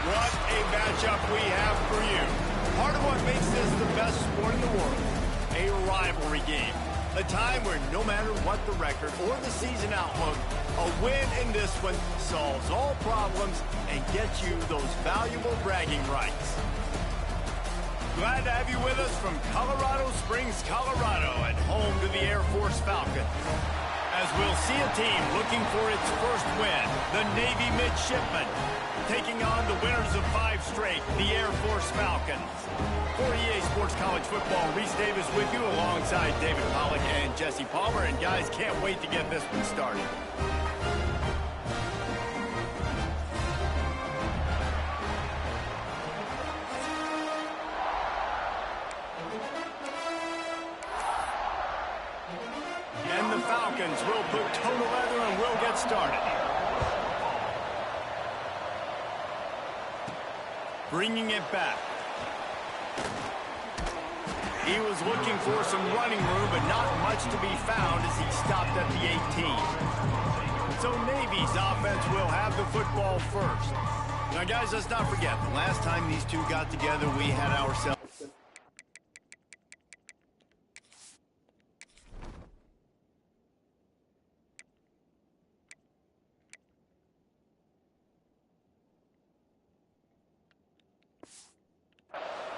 What a matchup we have for you. Part of what makes this the best sport in the world, a rivalry game. A time where no matter what the record or the season outlook, a win in this one solves all problems and gets you those valuable bragging rights. Glad to have you with us from Colorado Springs, Colorado, and home to the Air Force Falcons. As we'll see a team looking for its first win, the Navy Midshipmen, taking on the winners of 5 straight, the Air Force Falcons. For EA Sports College Football, Reese Davis with you alongside David Pollack and Jesse Palmer. And guys, can't wait to get this one started. And the Falcons will put total leather and will get started. Bringing it back. He was looking for some running room, but not much to be found as he stopped at the 18. So Navy's offense will have the football first. Now, guys, let's not forget, the last time these two got together, we had ourselves...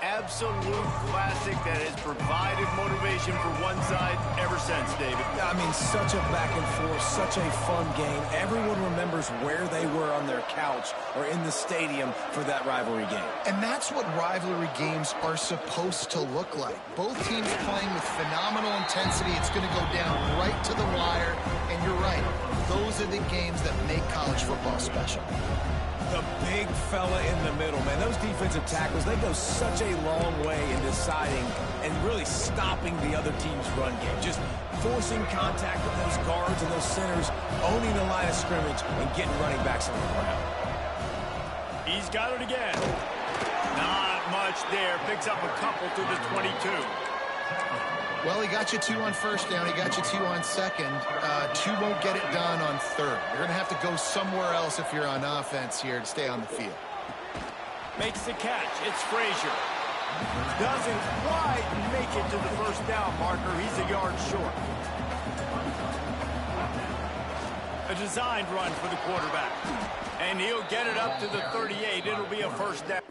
absolute classic that has provided motivation for one side ever since, David. I mean, such a back and forth, such a fun game. Everyone remembers where they were on their couch or in the stadium for that rivalry game. And that's what rivalry games are supposed to look like. Both teams playing with phenomenal intensity. It's going to go down right to the wire. And you're right, those are the games that make college football special. The big fella in the middle, man. Those defensive tackles, they go such a long way in deciding and really stopping the other team's run game. Just forcing contact with those guards and those centers, owning the line of scrimmage, and getting running backs on the ground. He's got it again. Not much there. Picks up a couple to the 22. Well, he got you 2 on first down. He got you 2 on second. 2 won't get it done on third. You're going to have to go somewhere else if you're on offense here to stay on the field. Makes the catch. It's Frazier. Doesn't quite make it to the first down marker. He's a yard short. A designed run for the quarterback. And he'll get it up to the 38. It'll be a first down.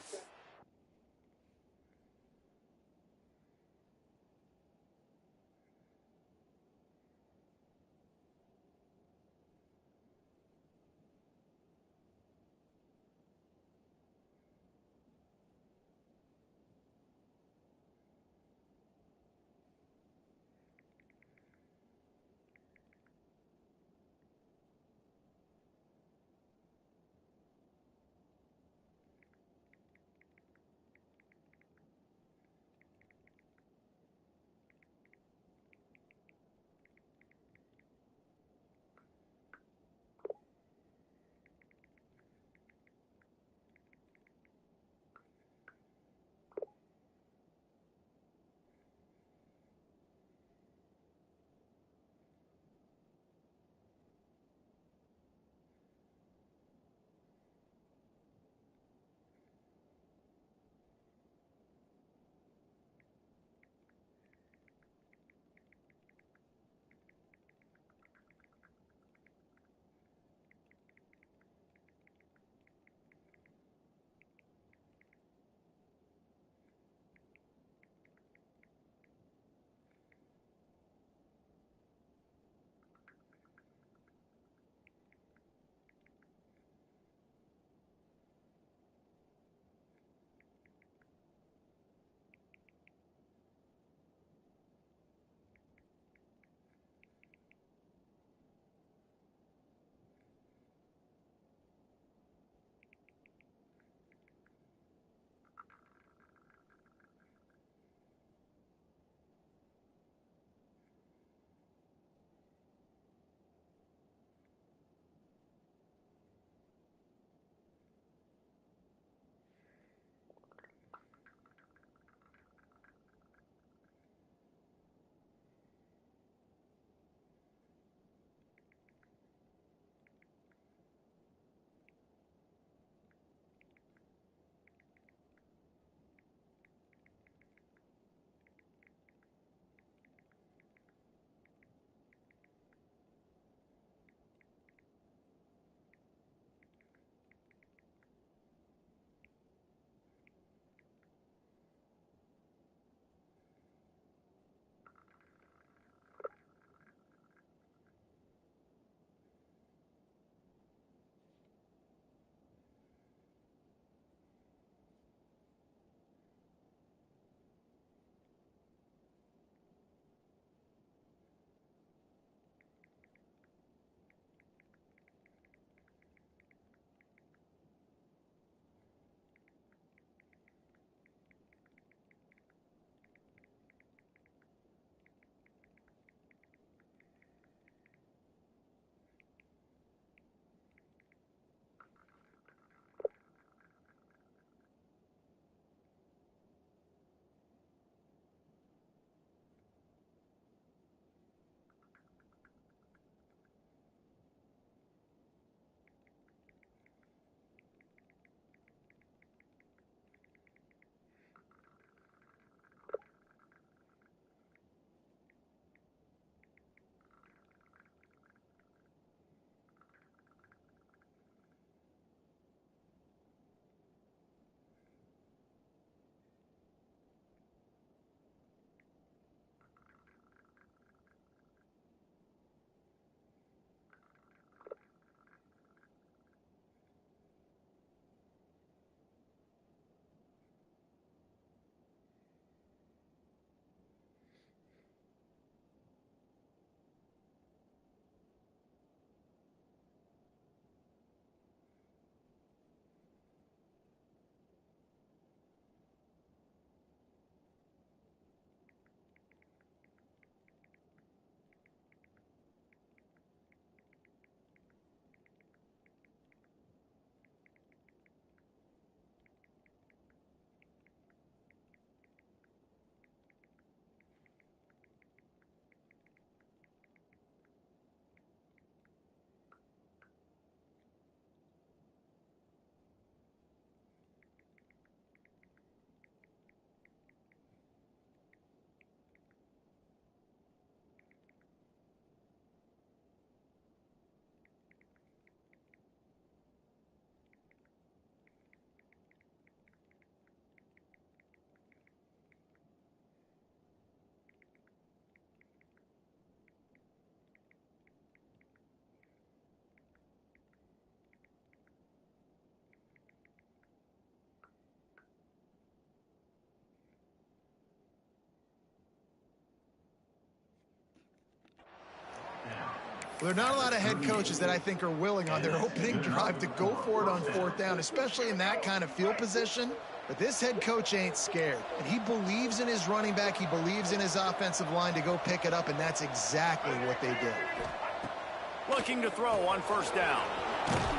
Well, there are not a lot of head coaches that I think are willing on their opening drive to go for it on 4th down, especially in that kind of field position. But this head coach ain't scared, and he believes in his running back. He believes in his offensive line to go pick it up, and that's exactly what they did. Looking to throw on 1st down.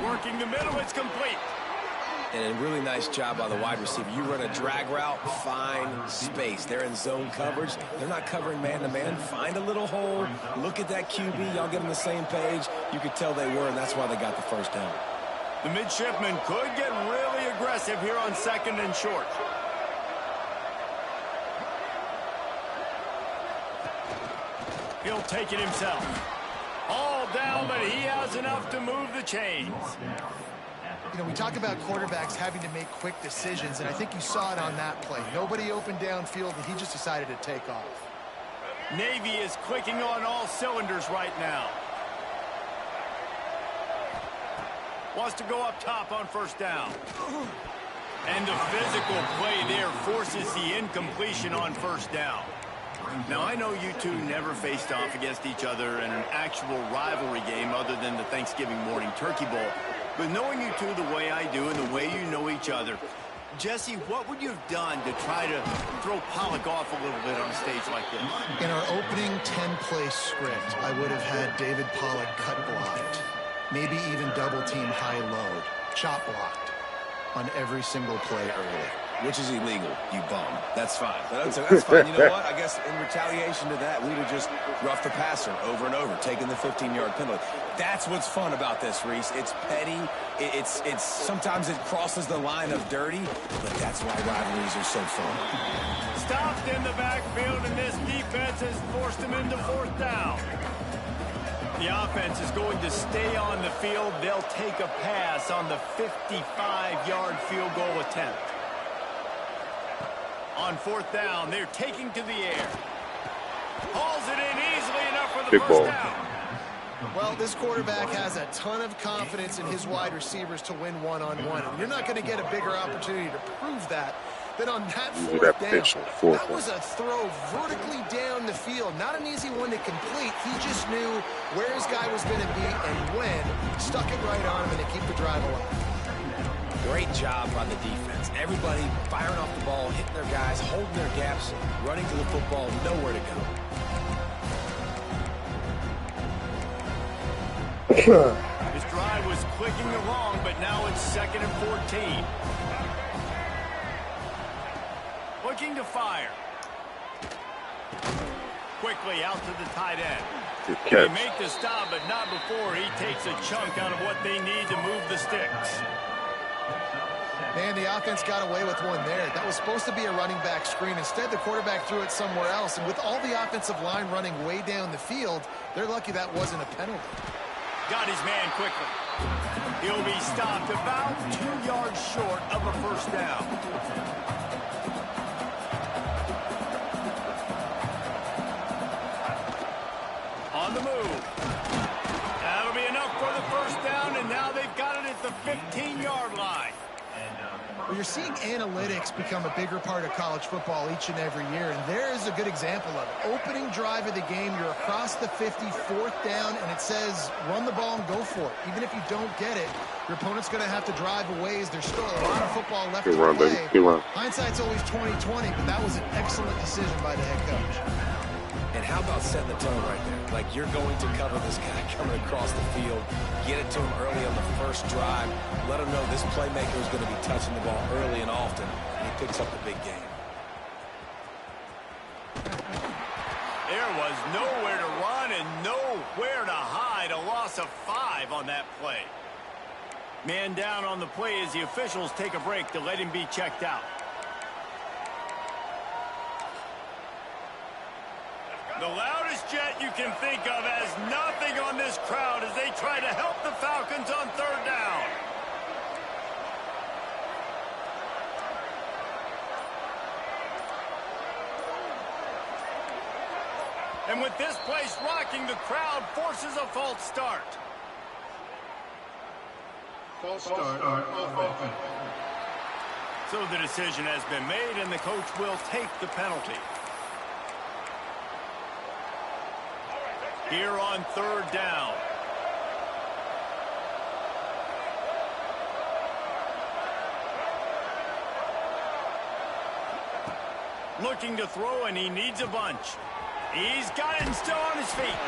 Working the middle, it's complete. And a really nice job by the wide receiver. You run a drag route, find space. They're in zone coverage. They're not covering man-to-man. Find a little hole. Look at that QB. Y'all get on the same page. You could tell they were, and that's why they got the 1st down. The midshipman could get really aggressive here on 2nd and short. He'll take it himself. All down, but he has enough to move the chains. You know, we talk about quarterbacks having to make quick decisions, and I think you saw it on that play. Nobody opened downfield, and he just decided to take off. Navy is clicking on all cylinders right now. Wants to go up top on 1st down. And the physical play there forces the incompletion on 1st down. Now, I know you two never faced off against each other in an actual rivalry game other than the Thanksgiving morning Turkey Bowl. But knowing you two the way I do and the way you know each other, Jesse, what would you have done to try to throw Pollock off a little bit on a stage like this? In our opening 10-play script, I would have had David Pollock cut blocked, maybe even double-team high-load, chop blocked on every single play early. Which is illegal, you bum. That's fine. That's fine. You know what? I guess in retaliation to that, we would have just roughed the passer over and over, taking the 15-yard penalty. That's what's fun about this, Reese. It's petty. It's sometimes it crosses the line of dirty, but that's why rivalries are so fun. Stopped in the backfield, and this defense has forced him into 4th down. The offense is going to stay on the field. They'll take a pass on the 55-yard field goal attempt. On 4th down, they're taking to the air. Hauls it in easily enough for the 1st down. Well, this quarterback has a ton of confidence in his wide receivers to win one-on-one. And you're not going to get a bigger opportunity to prove that than on that 4th down. That was a throw vertically down the field. Not an easy one to complete. He just knew where his guy was going to be and when. Stuck it right on him and to keep the drive alive. Great job by the defense. Everybody firing off the ball, hitting their guys, holding their gaps, running to the football, nowhere to go. His drive was clicking along, but now it's 2nd and 14. Looking to fire. Quickly out to the tight end. They make the stop, but not before he takes a chunk out of what they need to move the sticks. Man, the offense got away with one there. That was supposed to be a running back screen. Instead, the quarterback threw it somewhere else. And with all the offensive line running way down the field, they're lucky that wasn't a penalty. Got his man quickly. He'll be stopped about 2 yards short of a 1st down. On the move. That'll be enough for the 1st down, and now they've got it at the 15-yard line. Well, you're seeing analytics become a bigger part of college football each and every year, and there is a good example of it. Opening drive of the game, you're across the 50, 4th down, and it says run the ball and go for it. Even if you don't get it, your opponent's going to have to drive a ways. There's still a lot of football left to play. Hindsight's always 20/20, but that was an excellent decision by the head coach. And how about setting the tone right there? Like, you're going to cover this guy coming across the field, get it to him early on the 1st drive, let him know this playmaker is going to be touching the ball early and often, and he picks up the big game. There was nowhere to run and nowhere to hide. A loss of 5 on that play. Man down on the play as the officials take a break to let him be checked out. The loudest jet you can think of has nothing on this crowd as they try to help the Falcons on 3rd down. And with this place rocking, the crowd forces a false start. False start offense. So the decision has been made, and the coach will take the penalty. Here on 3rd down. Looking to throw, and he needs a bunch. He's got it and still on his feet.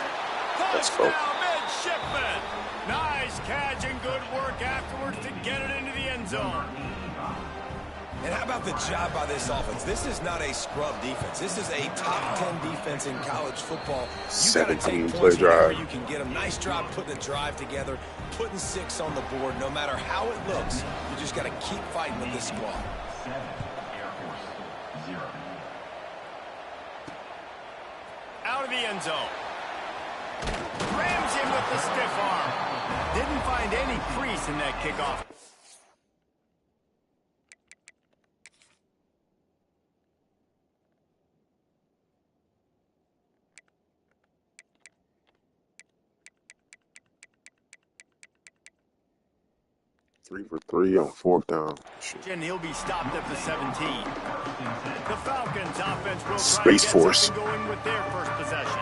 Let's go. Touchdown, midshipman. Nice catch and good work afterwards to get it into the end zone. And how about the job by this offense? This is not a scrub defense. This is a top 10 defense in college football. You got to take points whenever you can get them. Nice job putting a drive together, putting 6 on the board. No matter how it looks, you just got to keep fighting with this squad. Out of the end zone. Rams him with the stiff arm. Didn't find any crease in that kickoff. Three for 3 on 4th down. And he'll be stopped at the 17. The Falcons offense will Space try to get Force. something going with their first possession.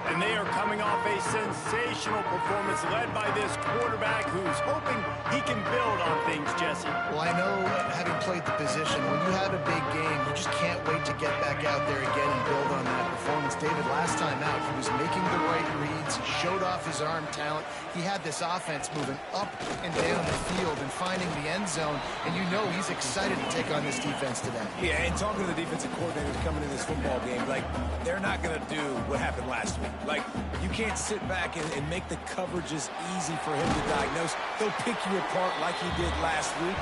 And they are coming off a sensational performance led by this quarterback who's hoping he can build on things, Jesse. Well, I know, having played the position, when you have a big game, you just can't wait to get back out there again and build on that performance. David, last time out, he was making the right reads. He showed off his arm talent. He had this offense moving up and down the field and finding the end zone. And you know he's excited to take on this defense today. Yeah, and talking to the defensive coordinators coming in this football game, like, they're not going to do what happened last week. Like, you can't sit back and make the coverages easy for him to diagnose. They'll pick you apart like he did last week.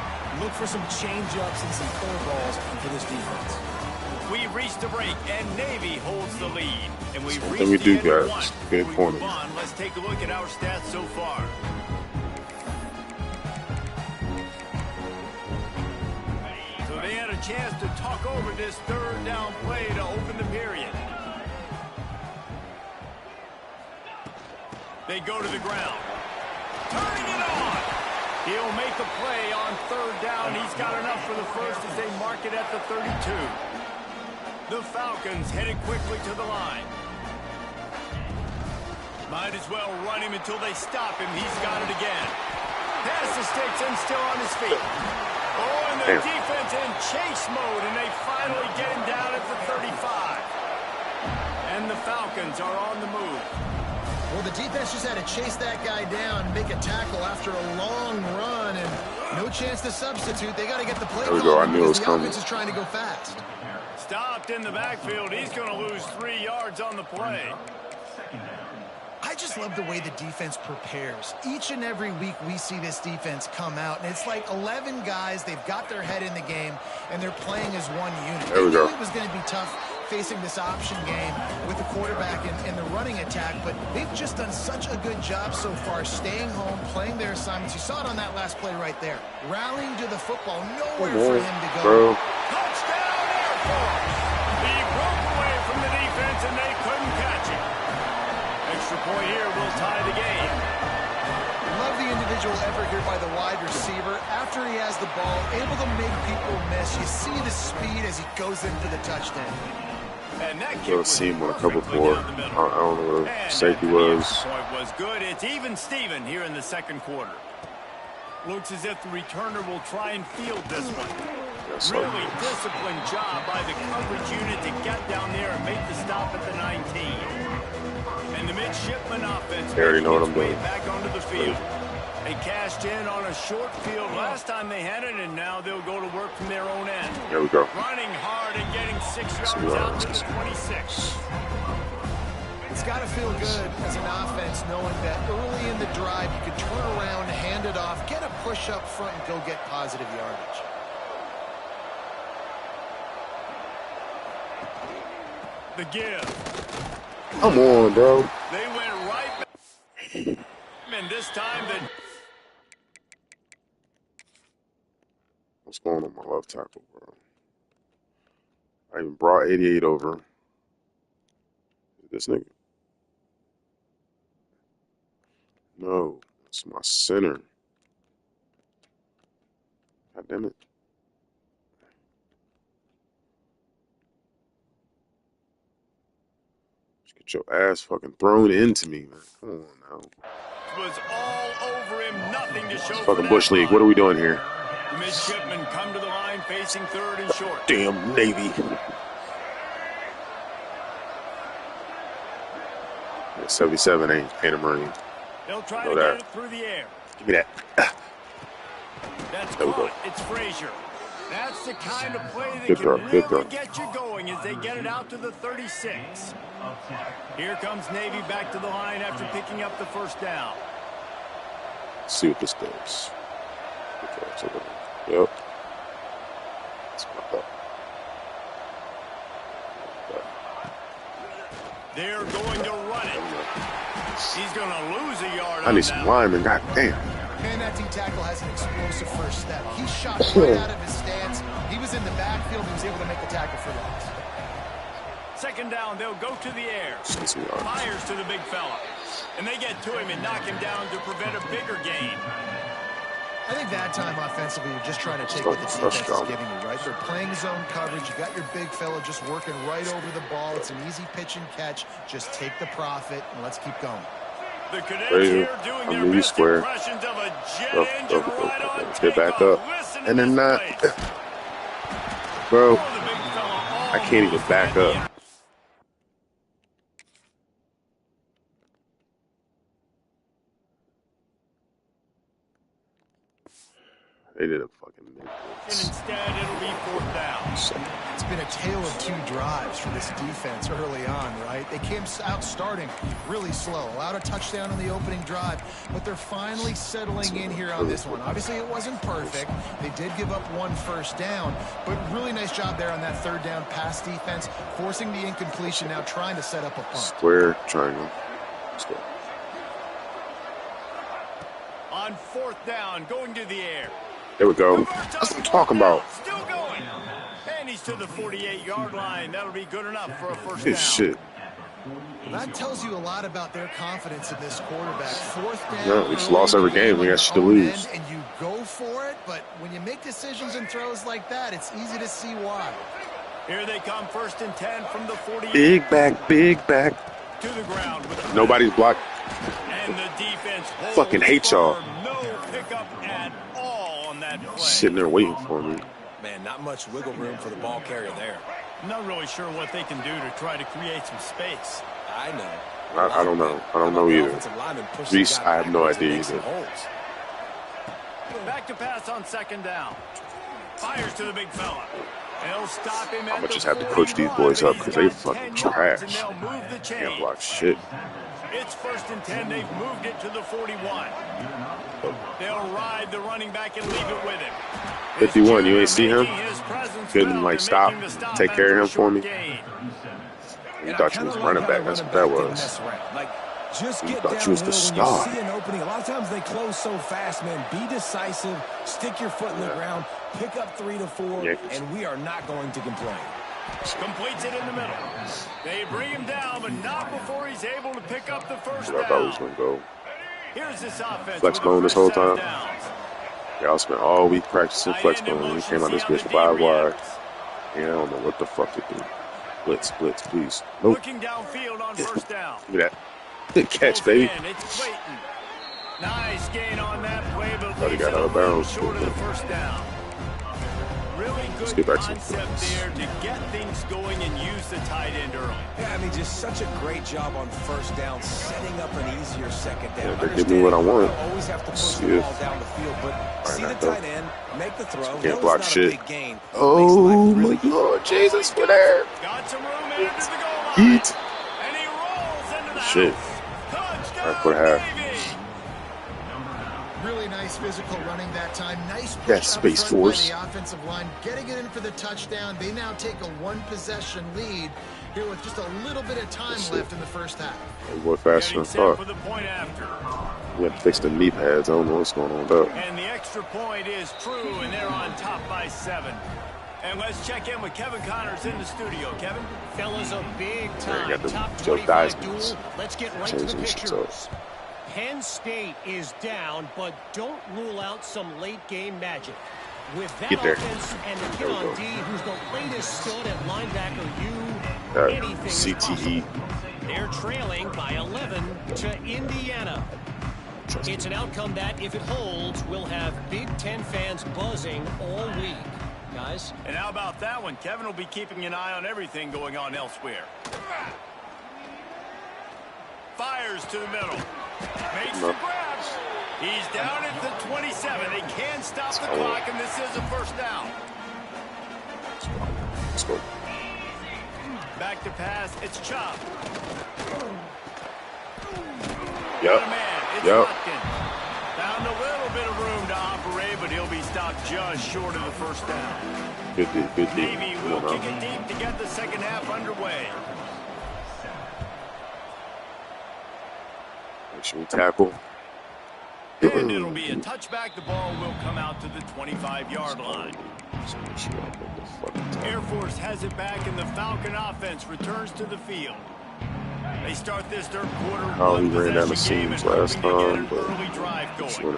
Look for some change-ups and some curveballs for this defense. We reached the break, and Navy holds the lead. And we What reached do we the do, end of guys? one. Good Before we point. move on, let's take a look at our stats so far. So they had a chance to talk over this 3rd down play to open the period. They go to the ground. Turning it on. He'll make a play on 3rd down. He's got enough for the first as they mark it at the 32. The Falcons headed quickly to the line. Might as well run him until they stop him. He's got it again. Pass the sticks and still on his feet. Oh, and the defense in chase mode, and they finally get him down at the 35. And the Falcons are on the move. Well, the defense just had to chase that guy down, make a tackle after a long run, and no chance to substitute. They got to get the play There we go. I call knew it was because the coming. offense is trying to go fast. Stopped in the backfield. He's going to lose 3 yards on the play. I just love the way the defense prepares. Each and every week we see this defense come out, and it's like 11 guys. They've got their head in the game, and they're playing as one unit. There we go. They knew it was going to be tough facing this option game with the quarterback and the running attack, but they've just done such a good job so far staying home, playing their assignments. You saw it on that last play right there. Rallying to the football, nowhere for him to go. Bro. Touchdown, Air Force! He broke away from the defense, and they couldn't catch him. Extra point here will tie the game. Love the individual effort here by the wide receiver. After he has the ball, able to make people miss. You see the speed as he goes in for the touchdown. And that kick You'll was see him on a couple perfectly more. down the middle. I don't know what And safety the was. extra point was good. It's even Steven here in the 2nd quarter. Looks as if the returner will try and field this one. Yes, Really sir. disciplined job by the coverage unit to get down there and make the stop at the 19. And the midshipman offense They already know what making I'm its way doing. back onto the field. They cashed in on a short field last time they had it, and now they'll go to work from their own end. There we go. Running hard and getting 6 Some yards out yards. to the 26. It's got to feel good as an offense knowing that early in the drive you can turn around, hand it off, get a push up front, and go get positive yardage. The give. Come on, bro. They went right back. And this time the What's going on my left tackle, bro? I even brought 88 over. This nigga. No, it's my center. God damn it. Just get your ass fucking thrown into me, man. Come on now. was all over him. Nothing to show for Fucking that Bush League. run. What are we doing here? The midshipmen come to the line facing 3rd and short. Damn Navy. 77 ain't a Marine. They'll try Know to that. get it through the air. Give me that. That's There we go. caught. It's Frazier. That's the kind of play that Good can throw, good throw. really get you going as they get it out to the 36. Here comes Navy back to the line after picking up the first down. Let's see what this does. Yep. That's what I thought. They're going to run it. He's going to lose a yard I on need that. some linemen. God damn. Man, that D-tackle has an explosive first step. He shot right out of his stance. He was in the backfield. He was able to make the tackle for loss. Second down, they'll go to the air. Fires to the big fella. And they get to him and knock him down to prevent a bigger gain. I think that time offensively, you're just trying to take what the defense is giving you, right? They're playing zone coverage. You got your big fella just working right over the ball. It's an easy pitch and catch. Just take the profit and let's keep going. The Cadets here doing their best square. impressions of a jet engine right on Get back up. Listen And to then this not. place. Bro, Oh, the big fella I can't even back up. They didn't fucking make And this. instead, it'll be fourth down. It's been a tale of two drives for this defense early on, right? They came out starting really slow, allowed a touchdown on the opening drive, but they're finally settling in here on this one. Obviously, it wasn't perfect. They did give up one first down, but really nice job there on that third down pass defense, forcing the incompletion, now trying to set up a punt. Square, triangle. Let's go. On fourth down, going to the air. There we go. That's what I'm talking about. Still going. And he's to the 48-yard line. That'll be good enough for a first This down. shit. That tells you a lot about their confidence in this quarterback. Fourth down. Yeah, we just lost every game. We got shit to lose. And you go for it, but when you make decisions and throws like that, it's easy to see why. Here they come, first and 10 from the 48. Big back. To the ground with the Nobody's blocked. And the defense Fucking hate y'all. firm. No pickup at all on that play. Sitting there waiting for me. Man, not much wiggle room for the ball carrier there. I'm not really sure what they can do to try to create some space. I know. I don't know. I don't know either. Reese, I have no idea either. Back to pass on second down. Fires to the big fella. They'll stop him. I'm gonna just have to coach these boys up because they fucking trash. Can't block shit. It's first and 10. They've moved it to the 41. They'll ride the running back and leave it with him. 51, you ain't see him? Couldn't like stop, take care of him for me. You thought you was running back. That's what that was. Like, just You get thought down you was the the middle when star. you see an opening. A lot of times they close so fast, man. Be decisive, stick your foot in the ground, pick up 3 to 4, and we are not going to complain. Completes it in the middle. They bring him down, but not before he's able to pick up the first I thought he was down. gonna go. Here's this offense. Flex with bone the this first whole set of time. downs. Y'all spent all week practicing flex bone. He came out this bitch 5 wide. Yeah, I don't know what the fuck to do. Blitz, please. Nope. Looking downfield on first down. Look at that. Good catch, baby. It's Clayton. Nice gain on that play, but Thought he leaves got it out a of little bounds. short of the first down. Really Let's good get back to the concept flex. there to get things going and use the tight end early. Yeah, I mean, just such a great job on first down, setting up an easier second down. Yeah, they give me what I want. You always have to push See the if- ball down the field, but see the not though. tight end, make the throw. Can't Know it's block not shit. A big gain. Oh Makes life my Lord Jesus, we're there. Got some room into the goal line. Eat. And he rolls into the Shit. house. That's what I Touchdown, have. baby. Really nice physical running that time. Nice push That's up Space front Force. by the offensive line, getting it in for the touchdown. They now take a one-possession lead here with just a little bit of time left in the first half. They were faster Getting than set thought. for the point after. We have to fix the knee pads. I don't know what's going on with that. And the extra point is true, and they're on top by 7. And let's check in with Kevin Connors in the studio. Kevin? Fellas, a big Yeah, time you got the top Joe 25 Theismanns. duel. Let's get right to Changing the shit pictures. Penn State is down, but don't rule out some late-game magic. With that Get there. offense and the kid There we on go. D, who's the latest stud at linebacker, anything is CTE. possible. They're trailing by 11 to Indiana. It's an outcome that, if it holds, will have Big Ten fans buzzing all week. Guys? And how about that one? Kevin will be keeping an eye on everything going on elsewhere. fires to the middle. Makes the grab. He's down at the 27. They can't stop the clock, and this is a first down. Let's go. Back to pass. It's Chop. Yep. Yep. Found a little bit of room to operate, but he'll be stopped just short of the first down. Good D. Good D. Navy will kick it deep to get the second half underway. Make sure we tackle. And it'll be a touchback. The ball will come out to the 25-yard line. Air Force has it back, and the Falcon offense returns to the field. They start this third quarter. Oh, he ran down the seams last time, but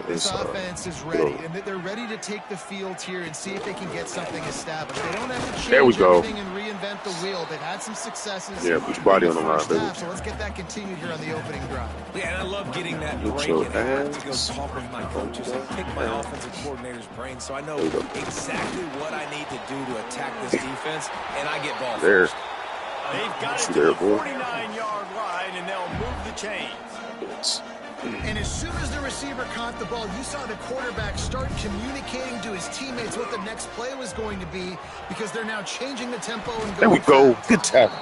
this offense is ready, and they're ready to take the field here and see if they can get something established. They don't have to change everything and reinvent the wheel. They've had some successes. Yeah, put your body on the line, baby. So let's get that continued here on the opening drive. Yeah, and I love getting that break in. I have to go talk with my coaches and pick my offensive coordinator's brain so I know exactly what I need to do to attack this defense, and I get ball first. They've got it to the 49-yard line, and they'll move the chains. And as soon as the receiver caught the ball, you saw the quarterback start communicating to his teammates what the next play was going to be, because they're now changing the tempo and going. There we go. Good tackle.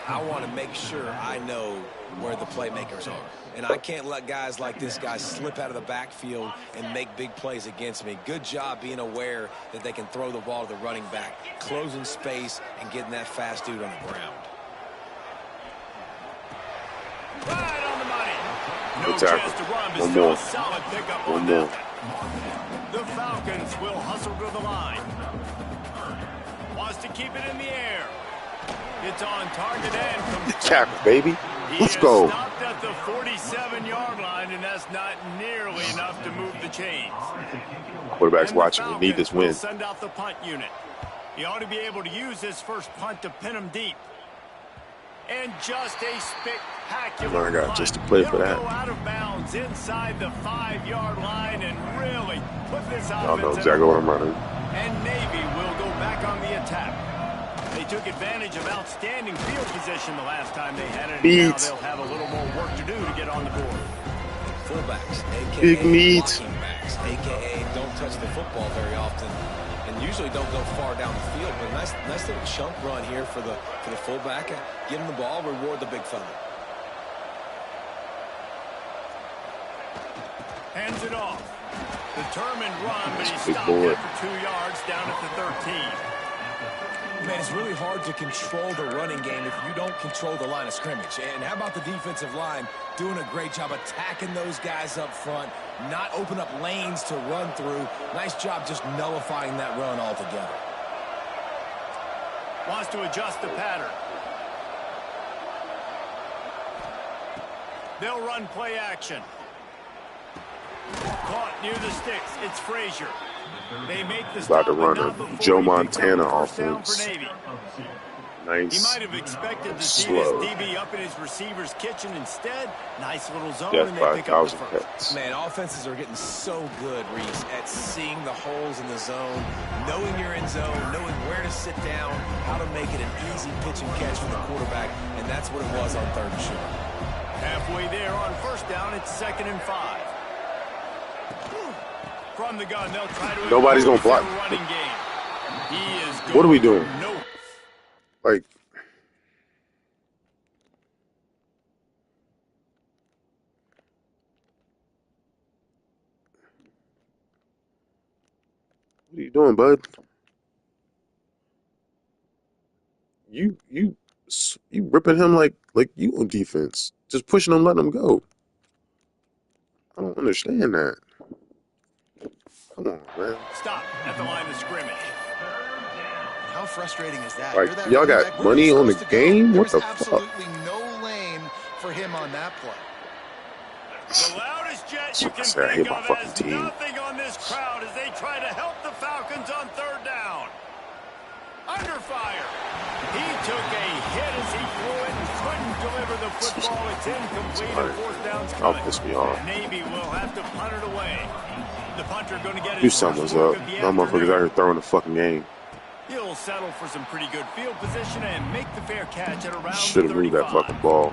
I want to make sure I know where the playmakers are. And I can't let guys like this guy slip out of the backfield and make big plays against me. Good job being aware that they can throw the ball to the running back, closing space, and getting that fast dude on the ground. Right on the money. No Good chance to run, but still a solid pickup on more. that. The Falcons will hustle to the line. Wants to keep it in the air. It's on target and tackle, baby. Let's go. Stopped at the 47-yard line, and that's not nearly enough to move the chains. Quarterback's watching. We need this win. Send out the punt unit. He ought to be able to use this first punt to pin him deep. And just a spectacular I got punt. just to play for that. Go out of bounds inside the 5-yard line and really put this offense. I don't know exactly what I'm running. And Navy will go back on the attack. They took advantage of outstanding field position the last time they had it. Now they'll have a little more work to do to get on the board. Fullbacks, a.k.a. Big meat. blocking backs, a.k.a. don't touch the football very often and usually don't go far down the field. But a nice little chunk run here for the fullback. Give him the ball, reward the big fella. Hands it off. Determined run, but he stopped after 2 yards down at the 13. Man, it's really hard to control the running game if you don't control the line of scrimmage. And how about the defensive line doing a great job attacking those guys up front, not open up lanes to run through. Nice job just nullifying that run altogether. Wants to adjust the pattern. They'll run play action. Caught near the sticks. It's Frazier. They make the about to run a Joe Montana offense. Nice. He might have expected to see this DB up in his receiver's kitchen instead. Nice little zone, and they pick up the first. Man, offenses are getting so good, Reese, at seeing the holes in the zone, knowing you're in zone, knowing where to sit down, how to make it an easy pitch and catch for the quarterback, and that's what it was on third and short. Halfway there on first down, it's 2nd and 5. From the gun, they'll try to nobody's gonna block. Running game. He is good. What are we doing? No. Like, what are you doing, bud? You ripping him like you on defense, just pushing him, letting him go. I don't understand that. Come on, man. Stop at the line of scrimmage. How frustrating is that? Like, y'all got money on the game? What the fuck? Absolutely no lane for him on that play. The loudest jet you can think of has nothing on this crowd as they try to help the Falcons on third down. Under fire. He took a hit as he flew it and couldn't deliver the football. It's incomplete and fourth down's coming. I'll piss me off. Navy will have to punt it away. The punter going to get his do something's up. My motherfuckers out here throwing the fucking game. He'll settle for some pretty good field position and make the fair catch at around should have moved that fucking ball.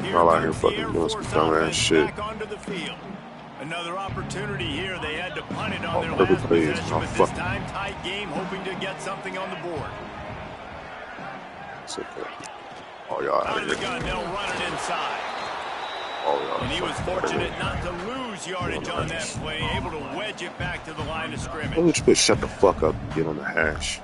Here Y'all out here comes the fucking Air doing some Force dumb ass offense shit. back onto the field. Another opportunity here. They had to punt it on their Perfect last plays. possession, Oh, but this fuck. time tight game, hoping to get something on the board. It's okay. Oh, y'all Out out of the here. gun, they'll run it inside. Oh, y'all. And he was fucking out fortunate here. not to lose yardage on that play, able to wedge it back to the line of scrimmage. Coach, but shut the fuck up and get on the hash.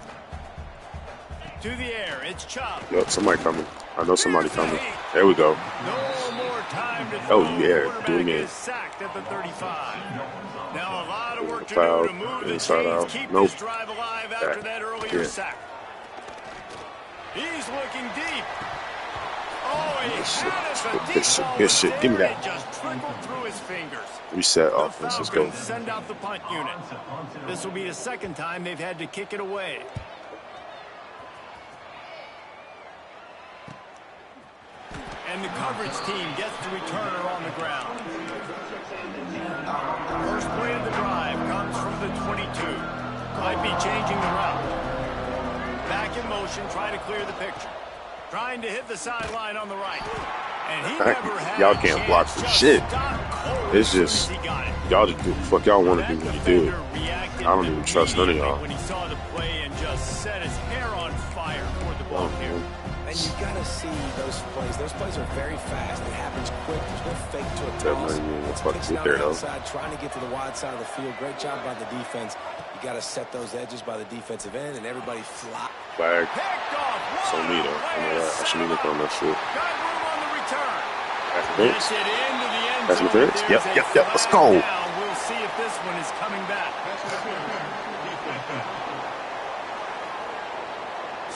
To the air, it's Chubb. Yup, somebody coming. I know somebody coming. There we go. No more time to Oh, throw. yeah, do it Quarterback again. is sacked at the 35. Now a lot of work to Foul, do to move the inside chains, out. keep Nope. this drive alive after that earlier Yeah. sack. He's looking deep. Oh, he Good shit. had it, but Good deep shit. ball Good was shit. Give me there. that. It just trickled through his fingers. Reset The offense. Let's go. Falcons send out the punt unit. This will be the second time they've had to kick it away. And the coverage team gets the returner on the ground. First play of the drive comes from the 22. Might be changing the route. Back in motion, trying to clear the picture. Trying to hit the sideline on the right. And he never had Y'all a can't chance. block for Just shit. stopped cold It's as soon just as he got it. y'all just do the fuck y'all want to do when you do it. Defender reacted I don't even trust none of y'all. when he saw the play and just set his hair on fire toward the ball carrier. And you got to see those plays. Those plays are very fast. It happens quick. There's no fake to a toss. It's It's fucking there, though. outside, trying to get to the wide side of the field. Great job by the defense. You got to set those edges by the defensive end, and everybody fly. Flag. Picked off. So me though. I know that. I should be looking on that shit. Got room on the return. That's Gets the it into the end That's zone. defense? There's Yep, a yep, yep. Let's flag go. down. We'll see if this one is coming back.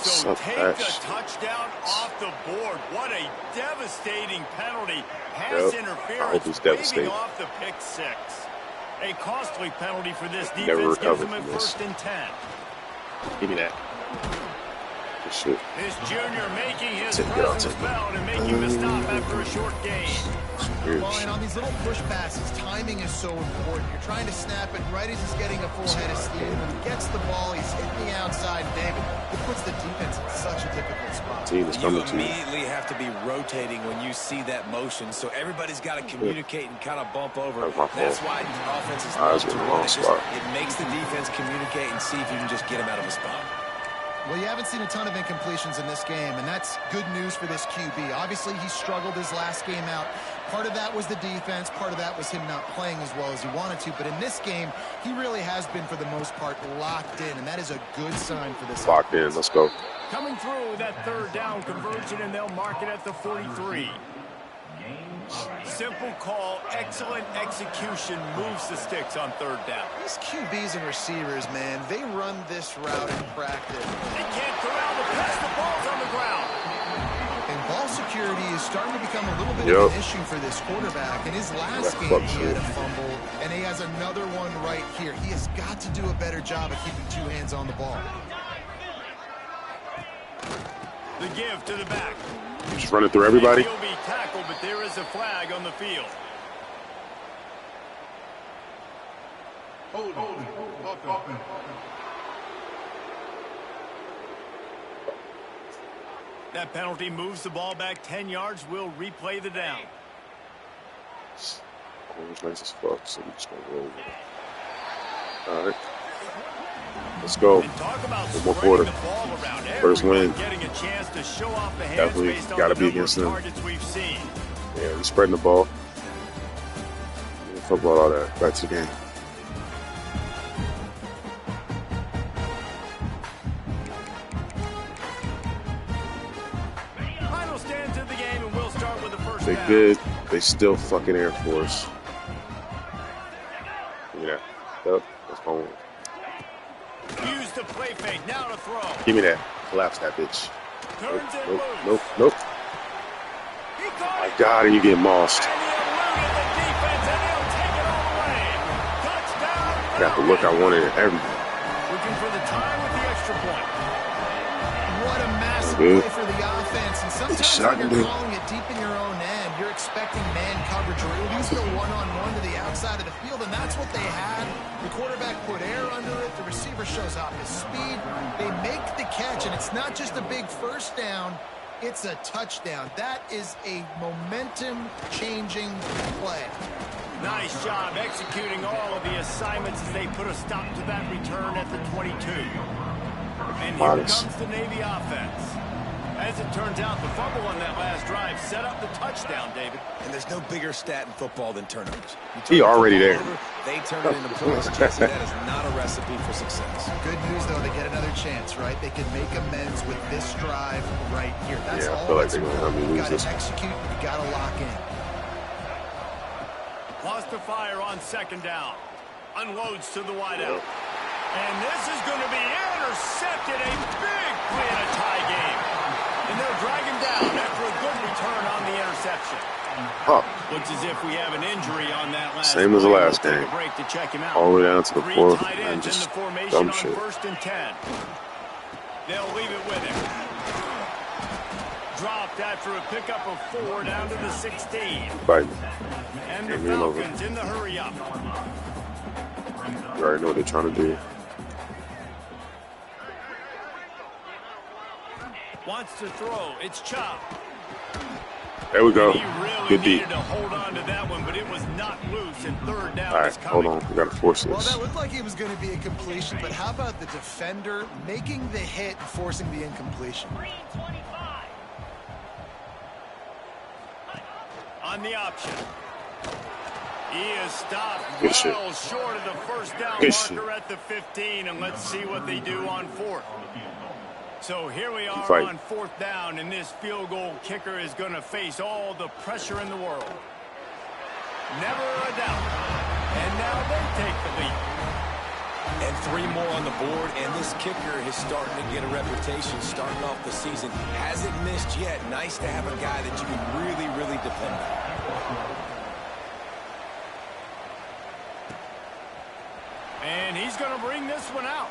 So take the touchdown off the board. What a devastating penalty. Pass Yep. interference. I hope it's waving devastating. off the pick six. A costly penalty for this Never defense. Gives recovered them a from this. 1st and 10. Give me that. Good shit. This junior making his Take it, I'll presence take it. felt and making the stop after a short gain. Weird Well, shit. and on these little push passes, timing is so important. You're trying to snap it right as he's getting a full head of steam. When he gets the ball, he's hitting the outside. David, it puts the defense in such a difficult spot. Team is You coming to you. immediately have to be rotating when you see that motion, so everybody's got to communicate and kind of bump over. That's my fault. That's why the offense is I was love in to the run. wrong spot. It makes the defense communicate and see if you can just get him out of a spot. Well, you haven't seen a ton of incompletions in this game, and that's good news for this QB. Obviously, he struggled his last game out. Part of that was the defense. Part of that was him not playing as well as he wanted to. But in this game, he really has been, for the most part, locked in, and that is a good sign for this Locked in. offense. Let's go. Coming through that third down conversion, and they'll mark it at the 43. Simple call, excellent execution, moves the sticks on third down. These QBs and receivers, man, they run this route in practice. They can't corral the pass, the ball's on the ground. And ball security is starting to become a little bit Yep. of an issue for this quarterback. In his last That game, fuck he had a shit. fumble, and he has another one right here. He has got to do a better job of keeping two hands on the ball. The give to the back. Just running through everybody. He'll be tackled, but there is a flag on the field. Holding. Offense. That penalty moves the ball back 10 yards. We'll replay the down. Corner's nice as fuck, so we just gonna roll with it. All right. Let's go. And talk about One more spreading quarter. the ball around. First Everyone win. Getting a chance to show off the hands Definitely based on gotta the be number against of them. targets we've seen. Yeah, we spreading the ball. Fuck about all that. Back to the game. Final stands of the game, and we'll start with the first They down. good. They still fucking Air Force. Give me that. Yep. That's home. Use the play fake. Now to throw. Give me that. Collapse that bitch. Nope. Turns it Nope. loose. Nope. Nope. He caught My it. God, and you get mossed. And he eluded the defense, and he'll take it all the way. Touchdown. Got the look I wanted in everything. Looking for the tie with the extra point. What a massive Good. play for the offense. And sometimes shot when him, you're dude. calling it deep in your own end, you're expecting man coverage or at least a one-on-one to the outside of the field, and that's what they had. The quarterback put air under it. The receiver shows off his speed. They make the catch, and it's not just a big first down. It's a touchdown. That is a momentum-changing play. Nice job executing all of the assignments as they put a stop to that return at the 22. And here comes the Navy offense. As it turns out, the fumble on that last drive set up the touchdown, David. And there's no bigger stat in football than turnovers. He already there. They turn it into points. Jesse, that is not a recipe for success. Good news, though, they get another chance, right? They can make amends with this drive right here. That's Yeah, I all feel like that's they're gonna important. have me You lose got this to one. execute. You got to lock in. Lost to fire on second down. Unloads to the wideout. And this is going to be intercepted. A big play in a tie game. And they'll drag him down after a good return on the interception. Up. Looks as if we have an injury on that last Same as the play. last We'll game. take a break to check him out. All the way down to the 3 fourth tight and ends in just the formation dumb on shit. 1st and 10. They'll leave it with him. Dropped after a pickup of 4 down to the 16. Biden. And the Game over. Falcons in the hurry up. You already know what they're trying to do. Wants to throw. It's Chop. There we go. He really Good needed deep. to hold on to that one, but it was not loose, and third down All right, is coming. hold on. We got to force Well, this. that looked like it was going to be a completion, but how about the defender making the hit and forcing the incompletion? On the option. He is stopped Good shit. well short of the first down Good marker shit. at the 15, and let's see what they do on 4th. So here we are Fight. on 4th down, and this field goal kicker is going to face all the pressure in the world. Never a doubt. And now they take the lead. And 3 more on the board, and this kicker is starting to get a reputation starting off the season. Hasn't missed yet. Nice to have a guy that you can really, really depend on. And he's going to bring this one out.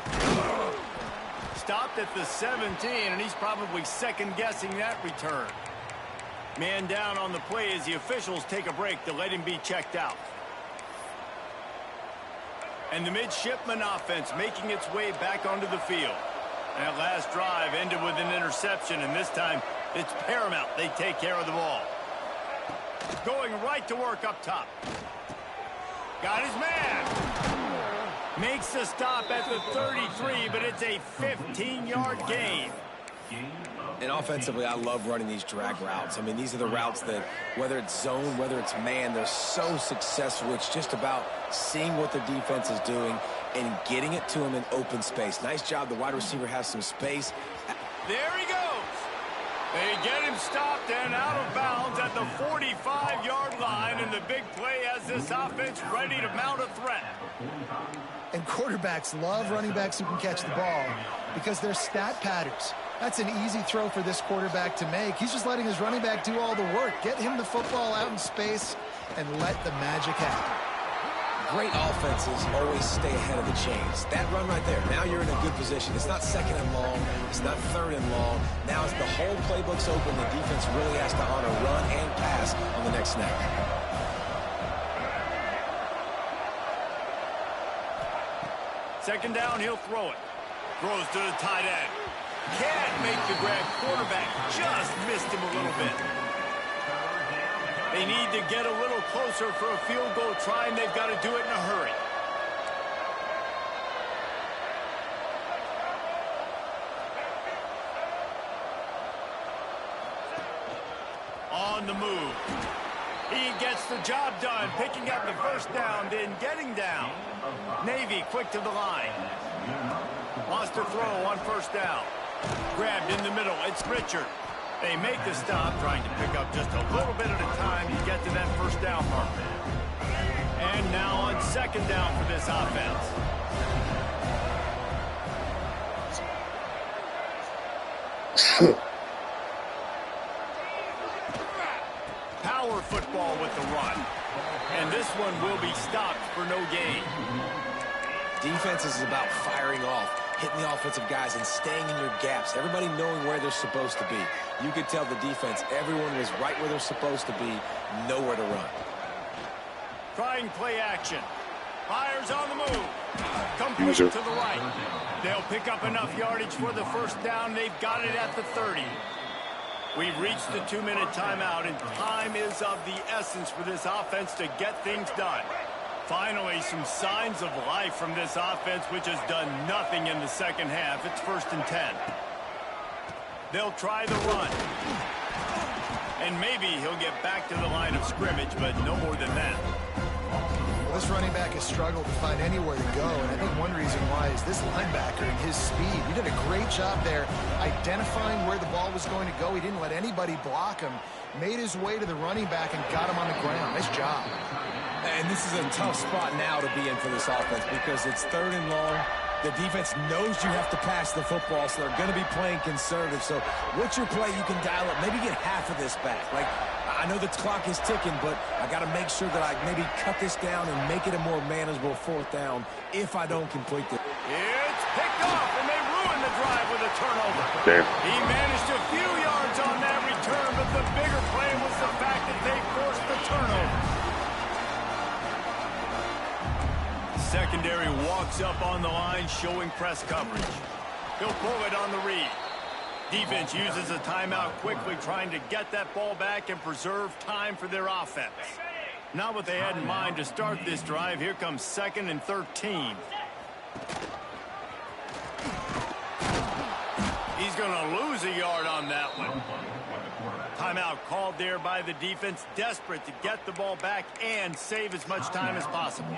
Stopped at the 17, and he's probably second-guessing that return. Man down on the play as the officials take a break to let him be checked out. And the midshipman offense making its way back onto the field. That last drive ended with an interception, and this time it's paramount they take care of the ball. Going right to work up top. Got his man. Makes the stop at the 33, but it's a 15-yard gain. And offensively, I love running these drag routes. I mean, these are the routes that, whether it's zone, whether it's man, they're so successful. It's just about seeing what the defense is doing and getting it to him in open space. Nice job. The wide receiver has some space. There he goes. They get him stopped and out of bounds at the 45-yard line, and the big play has this offense ready to mount a threat. And quarterbacks love running backs who can catch the ball because they're stat patterns. That's an easy throw for this quarterback to make. He's just letting his running back do all the work. Get him the football out in space and let the magic happen. Great offenses always stay ahead of the chains. That run right there, now you're in a good position. It's not 2nd and long. It's not 3rd and long. Now as the whole playbook's open, the defense really has to honor run and pass on the next snap. Second down, he'll throw it. Throws to the tight end. Can't make the grab. Quarterback just missed him a little bit. They need to get a little closer for a field goal try, and they've got to do it in a hurry. On the move. He gets the job done, picking up the first down, then getting down. Navy quick to the line. Wants to throw on first down. Grabbed in the middle. It's Richard. They make the stop, trying to pick up just a little bit at a time to get to that first down mark. And now on second down for this offense. Power football with the run. And this one will be stopped for no gain. Defense is about firing off, hitting the offensive guys and staying in your gaps. Everybody knowing where they're supposed to be. You could tell the defense, everyone was right where they're supposed to be, nowhere to run. Trying play action. Fires on the move. Complete to the right. They'll pick up enough yardage for the first down. They've got it at the 30. We've reached the 2-minute timeout, and time is of the essence for this offense to get things done. Finally, some signs of life from this offense, which has done nothing in the second half. It's 1st and 10. They'll try the run. And maybe he'll get back to the line of scrimmage, but no more than that. Well, this running back has struggled to find anywhere to go, and I think one reason why is this linebacker and his speed. He did a great job there identifying where the ball was going to go. He didn't let anybody block him, made his way to the running back, and got him on the ground. Nice job. And this is a tough spot now to be in for this offense because it's 3rd and long. The defense knows you have to pass the football, so they're going to be playing conservative. So what's your play you can dial up? Maybe get half of this back. Like, I know the clock is ticking, but I got to make sure that I maybe cut this down and make it a more manageable 4th down if I don't complete it. It's picked off, and they ruin the drive with a turnover. Damn. He managed a few yards on that return, but the bigger play was the fact that they forced the turnover. Secondary walks up on the line, showing press coverage. He'll pull it on the read. Defense uses a timeout quickly, trying to get that ball back and preserve time for their offense. Not what they had in mind to start this drive. Here comes 2nd and 13. He's going to lose a yard on that one. Timeout called there by the defense, desperate to get the ball back and save as much time as possible.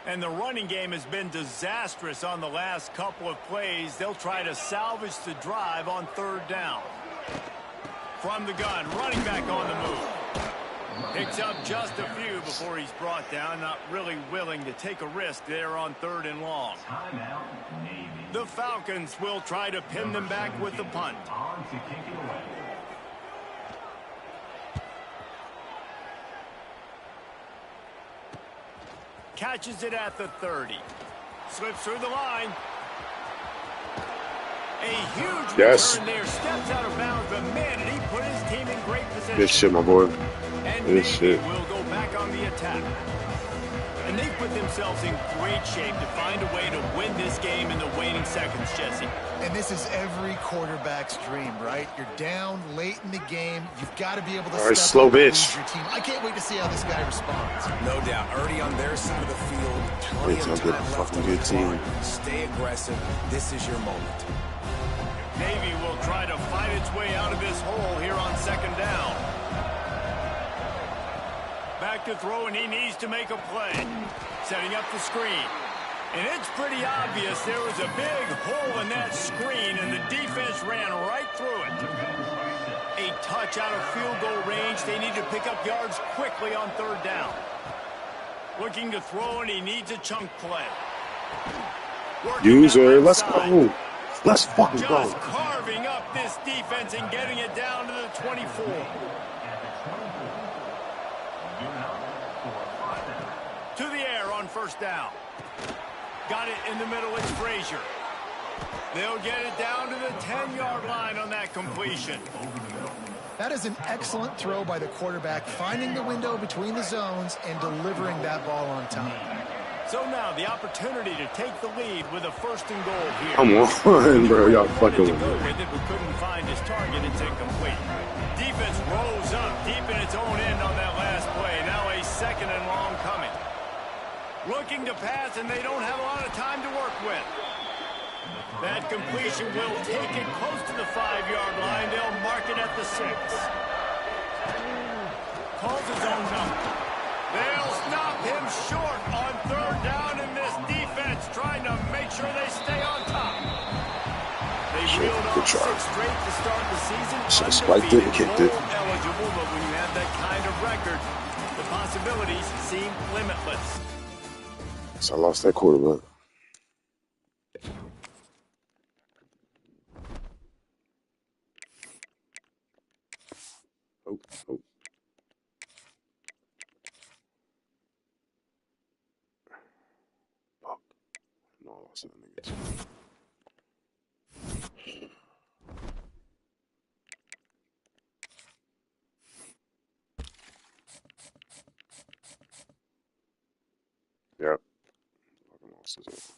And the running game has been disastrous on the last couple of plays. They'll try to salvage the drive on 3rd down. From the gun, running back on the move. Picks up just a few before he's brought down. Not really willing to take a risk there on 3rd and long. The Falcons will try to pin them back with the punt. Catches it at the 30. Slips through the line. A huge return there. Steps out of bounds, but man, did he put his team in great position. Good shit, my boy. And Good shit. will go back on the attack. And they've put themselves in great shape to find a way to win this game in the waning seconds, Jesse. And this is every quarterback's dream, right? You're down late in the game. You've got to be able to All right, step slow up and bitch. lead your team. I can't wait to see how this guy responds. No doubt. Already on their side of the field. Plenty It's of a time good left fucking on the good team. clock. Stay aggressive. This is your moment. Navy will try to fight its way out of this hole here on 2nd down. Back to throw, and he needs to make a play. Setting up the screen. And it's pretty obvious there was a big hole in that screen, and the defense ran right through it. A touch out of field goal range. They need to pick up yards quickly on 3rd down. Looking to throw, and he needs a chunk play. User, let's go. Let's fucking go. Just carving up this defense and getting it down to the 24. To the air on 1st down. Got it in the middle, it's Frazier. They'll get it down to the 10-yard line on that completion. That is an excellent throw by the quarterback, finding the window between the zones and delivering that ball on time. So now the opportunity to take the lead with a 1st and goal here. Come on, bro. Y'all fucking Wanted to with go me. with it, but couldn't find his target. It's incomplete. Defense rolls up deep in its own end on that last play. Now a 2nd and long coming. Looking to pass, and they don't have a lot of time to work with. That completion will take it close to the 5-yard line. They'll mark it at the 6. Calls his own number. They'll stop him short on 3rd down, and this defense trying to make sure they stay on top. They reeled off 6 straight to start the season. Should've spiked it and kicked it. Bowl eligible, but when you have that kind of record, the possibilities seem limitless. So I lost that quarterback. Oh, oh. Fuck. No, I lost that nigga too. Yep. Fucking lost this.